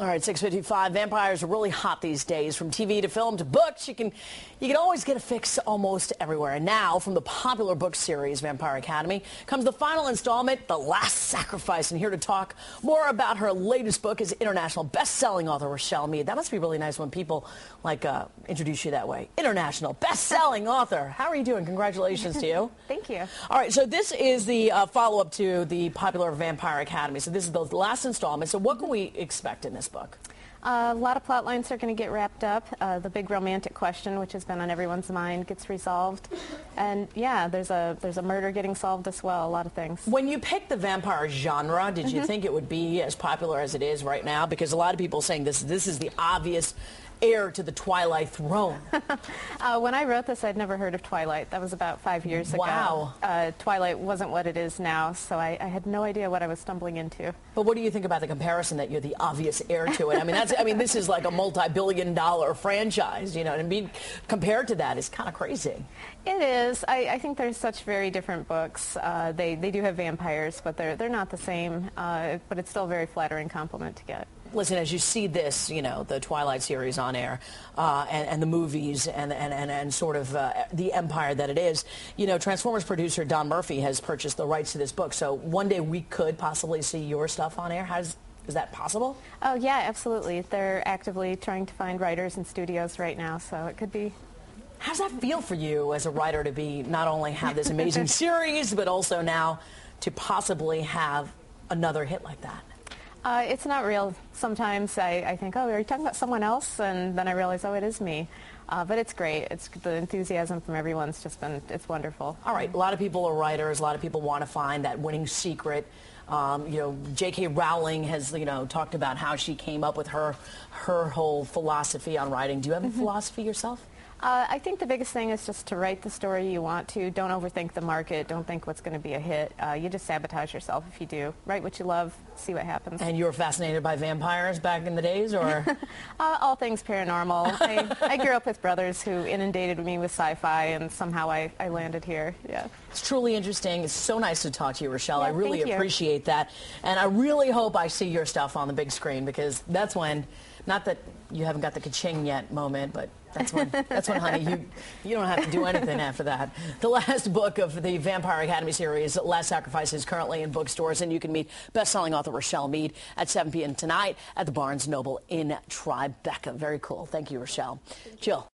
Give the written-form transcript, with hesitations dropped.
All right, 6:55. Vampires are really hot these days. From TV to film to books, you can always get a fix almost everywhere. And now, from the popular book series Vampire Academy, comes the final installment, The Last Sacrifice. And here to talk more about her latest book is international best-selling author Richelle Mead. That must be really nice when people introduce you that way. International best-selling author. How are you doing? Congratulations to you. Thank you. All right, so this is the follow-up to the popular Vampire Academy. So this is the last installment. So what can we expect in this book? A lot of plot lines are going to get wrapped up. The big romantic question, which has been on everyone's mind, gets resolved. And yeah, there's a murder getting solved as well, a lot of things. When you picked the vampire genre, did you think it would be as popular as it is right now? Because a lot of people are saying this is the obvious heir to the Twilight throne. When I wrote this, I'd never heard of Twilight. That was about 5 years ago. Wow. Twilight wasn't what it is now, so I had no idea what I was stumbling into. But what do you think about the comparison that you're the obvious heir to it? I mean, this is like a multi-billion-dollar franchise, you know, and being compared to that is kind of crazy. It is. I think they're such very different books. They do have vampires, but they're not the same. But it's still a very flattering compliment to get. Listen, as you see this, you know, the Twilight series on air, and the movies and sort of the empire that it is, you know, Transformers producer Don Murphy has purchased the rights to this book. So one day we could possibly see your stuff on air. Is that possible? Oh, yeah, absolutely. They're actively trying to find writers in studios right now, so it could be. How does that feel for you as a writer to be not only have this amazing series, but also now to possibly have another hit like that? It's not real. Sometimes I think, oh, are you talking about someone else? And then I realize, oh, it is me. But it's great. The enthusiasm from everyone's just been, it's wonderful. All right. A lot of people are writers. A lot of people want to find that winning secret. You know, J.K. Rowling has, you know, talked about how she came up with her whole philosophy on writing. Do you have a philosophy yourself? I think the biggest thing is just to write the story you want to. Don't overthink the market. Don't think what's going to be a hit. You just sabotage yourself if you do. Write what you love. See what happens. And you were fascinated by vampires back in the days, or? All things paranormal. I grew up with brothers who inundated me with sci-fi, and somehow I landed here. Yeah. It's truly interesting. It's so nice to talk to you, Richelle. Yeah, I really appreciate that. And I really hope I see your stuff on the big screen, because that's when, not that you haven't got the ka-ching yet moment, but that's when, honey, you don't have to do anything after that. The last book of the Vampire Academy series, Last Sacrifice, is currently in bookstores, and you can meet best-selling author Richelle Mead at 7 p.m. tonight at the Barnes Noble in Tribeca. Very cool. Thank you, Richelle. Jill.